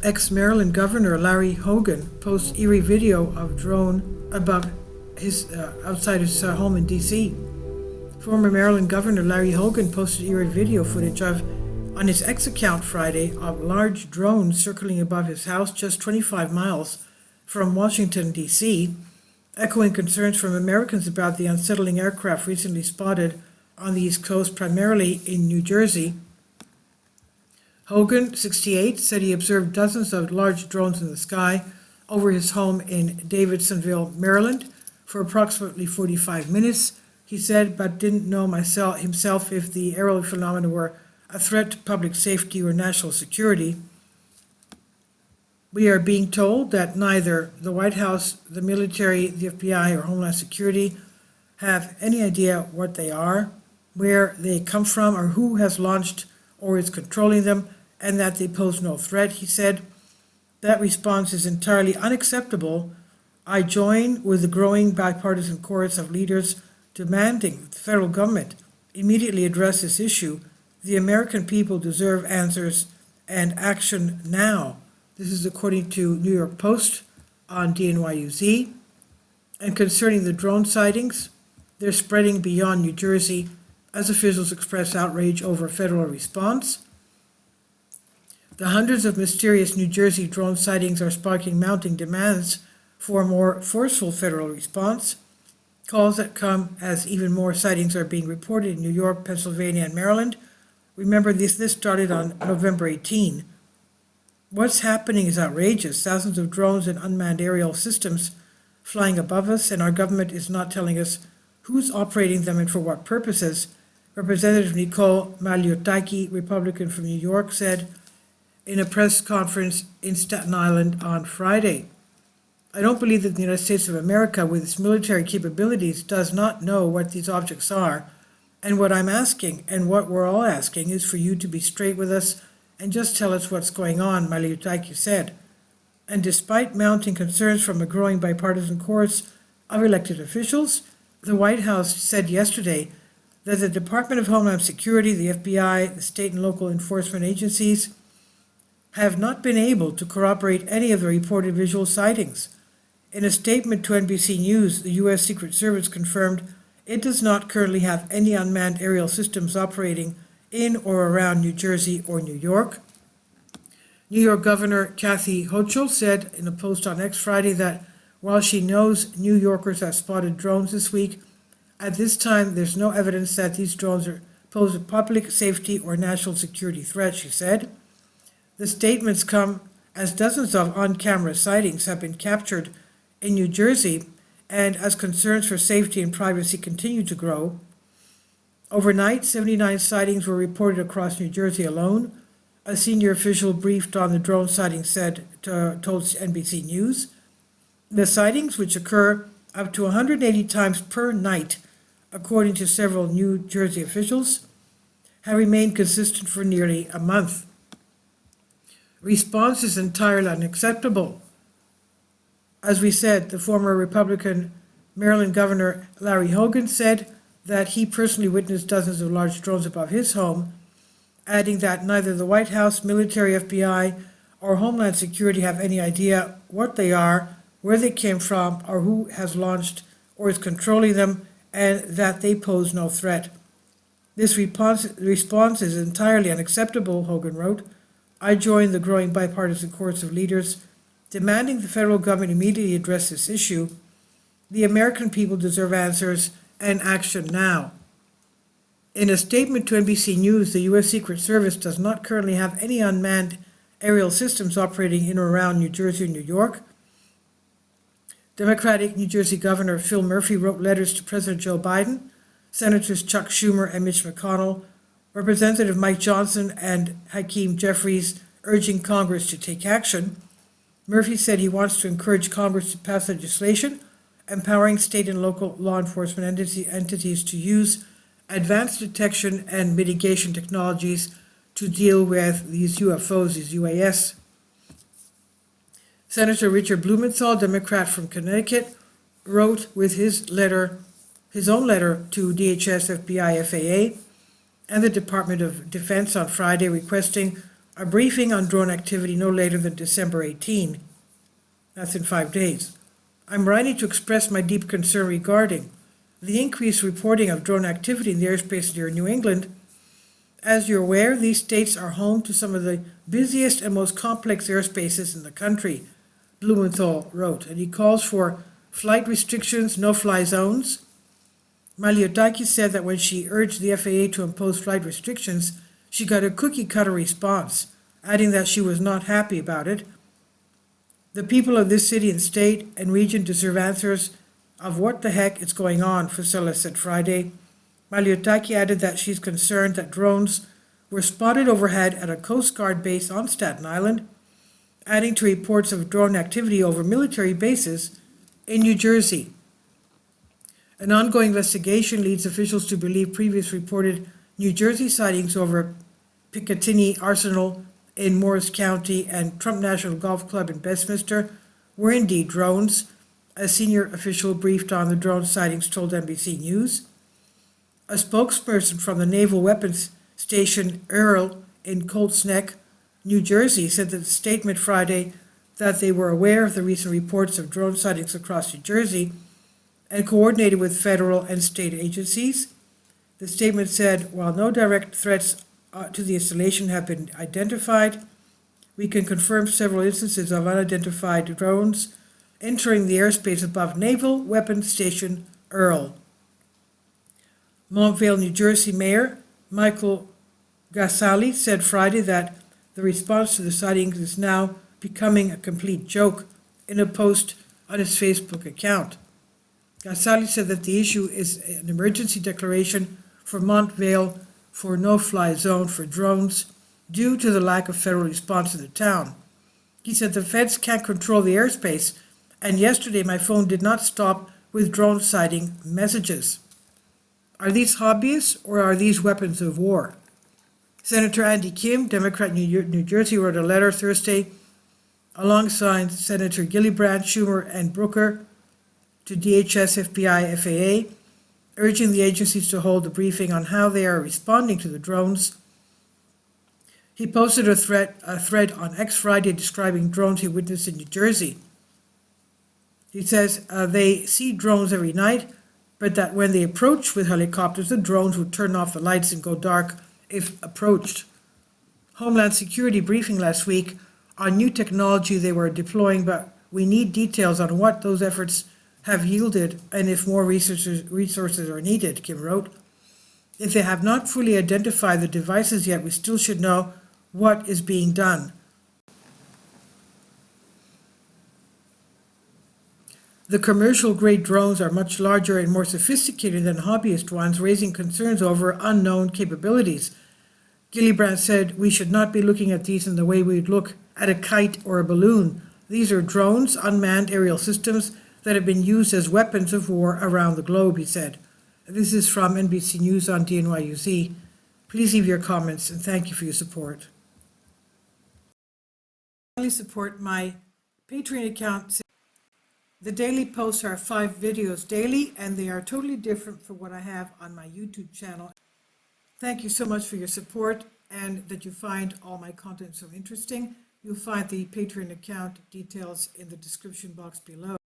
Ex-Maryland Governor Larry Hogan posts eerie video of drone above his outside his home in D.C. Former Maryland Governor Larry Hogan posted eerie video footage on his X account Friday of large drones circling above his house just 25 miles from Washington, D.C., echoing concerns from Americans about the unsettling aircraft recently spotted on the East Coast, primarily in New Jersey. Hogan, 68, said he observed dozens of large drones in the sky over his home in Davidsonville, Maryland, for approximately 45 minutes, he said, but didn't know himself if the aerial phenomena were a threat to public safety or national security. We are being told that neither the White House, the military, the FBI, or Homeland Security have any idea what they are, where they come from, or who has launched or is controlling them, and that they pose no threat, he said. That response is entirely unacceptable. I join with the growing bipartisan chorus of leaders demanding that the federal government immediately address this issue. The American people deserve answers and action now. This is according to New York Post on DNYUZ. And concerning the drone sightings, they're spreading beyond New Jersey as officials express outrage over a federal response. The hundreds of mysterious New Jersey drone sightings are sparking mounting demands for a more forceful federal response, calls that come as even more sightings are being reported in New York, Pennsylvania, and Maryland. Remember, this started on November 18. What's happening is outrageous. Thousands of drones and unmanned aerial systems flying above us, and our government is not telling us who's operating them and for what purposes. Representative Nicole Maliotaiki, Republican from New York, said in a press conference in Staten Island on Friday, I don't believe that the United States of America, with its military capabilities, does not know what these objects are. And what I'm asking, and what we're all asking, is for you to be straight with us and just tell us what's going on, Maliotaiki said. And despite mounting concerns from a growing bipartisan chorus of elected officials, the White House said yesterday that the Department of Homeland Security, the FBI, the state and local enforcement agencies have not been able to corroborate any of the reported visual sightings. In a statement to NBC News, the U.S. Secret Service confirmed it does not currently have any unmanned aerial systems operating in or around New Jersey or New York. New York Governor Kathy Hochul said in a post on X Friday that while she knows New Yorkers have spotted drones this week, at this time there's no evidence that these drones pose a public safety or national security threat, she said. The statements come as dozens of on-camera sightings have been captured in New Jersey, and as concerns for safety and privacy continue to grow. Overnight, 79 sightings were reported across New Jersey alone. A senior official briefed on the drone sightings told NBC News. The sightings, which occur up to 180 times per night, according to several New Jersey officials, have remained consistent for nearly a month. Response is entirely unacceptable. As we said, the former Republican Maryland Governor Larry Hogan said that he personally witnessed dozens of large drones above his home, adding that neither the White House, military, FBI, or Homeland Security have any idea what they are, where they came from, or who has launched or is controlling them, and that they pose no threat. This response is entirely unacceptable, Hogan wrote. I join the growing bipartisan chorus of leaders demanding the federal government immediately address this issue. The American people deserve answers and action now. In a statement to NBC News, the U.S. Secret Service does not currently have any unmanned aerial systems operating in or around New Jersey and New York. Democratic New Jersey Governor Phil Murphy wrote letters to President Joe Biden, Senators Chuck Schumer and Mitch McConnell, Representative Mike Johnson and Hakeem Jeffries urging Congress to take action. Murphy said he wants to encourage Congress to pass legislation empowering state and local law enforcement entities to use advanced detection and mitigation technologies to deal with these UFOs, these UAS. Senator Richard Blumenthal, Democrat from Connecticut, wrote with his own letter to DHS, FBI, FAA, and the Department of Defense on Friday requesting a briefing on drone activity no later than December 18. That's in 5 days. I'm writing to express my deep concern regarding the increased reporting of drone activity in the airspace near New England. As you're aware, these states are home to some of the busiest and most complex airspaces in the country, Blumenthal wrote, and he calls for flight restrictions, no-fly zones. Maliotakis said that when she urged the FAA to impose flight restrictions, she got a cookie-cutter response, adding that she was not happy about it. The people of this city and state and region deserve answers of what the heck is going on, Fasella said Friday. Maliotakis added that she's concerned that drones were spotted overhead at a Coast Guard base on Staten Island, adding to reports of drone activity over military bases in New Jersey. An ongoing investigation leads officials to believe previous reported New Jersey sightings over Picatinny Arsenal in Morris County and Trump National Golf Club in Westminster were indeed drones. A senior official briefed on the drone sightings told NBC News. A spokesperson from the Naval Weapons Station Earl in Colts Neck, New Jersey, said that the statement Friday that they were aware of the recent reports of drone sightings across New Jersey and coordinated with federal and state agencies. The statement said, while no direct threats to the installation have been identified, we can confirm several instances of unidentified drones entering the airspace above Naval Weapons Station Earl. Montvale, New Jersey Mayor Michael Gassali said Friday that the response to the sightings is now becoming a complete joke in a post on his Facebook account. Gassali said that the issue is an emergency declaration for Montvale for no-fly zone for drones due to the lack of federal response in the town. He said the feds can't control the airspace, and yesterday my phone did not stop with drone sighting messages. Are these hobbyists or are these weapons of war? Senator Andy Kim, Democrat New Jersey, wrote a letter Thursday alongside Senator Gillibrand, Schumer, and Brooker to DHS, FBI, FAA, urging the agencies to hold a briefing on how they are responding to the drones. He posted a thread on X Friday describing drones he witnessed in New Jersey. He says they see drones every night, but that when they approach with helicopters, the drones would turn off the lights and go dark if approached. Homeland Security briefing last week on new technology they were deploying, but we need details on what those efforts have yielded and if more resources are needed, Kim wrote. If they have not fully identified the devices yet, we still should know what is being done. The commercial-grade drones are much larger and more sophisticated than hobbyist ones, raising concerns over unknown capabilities. Gillibrand said, we should not be looking at these in the way we would look at a kite or a balloon. These are drones, unmanned aerial systems that have been used as weapons of war around the globe, he said. This is from NBC News on DNYUZ. Please leave your comments and thank you for your support. Please support my Patreon account. The daily posts are 5 videos daily, and they are totally different from what I have on my YouTube channel. Thank you so much for your support and that you find all my content so interesting. You'll find the Patreon account details in the description box below.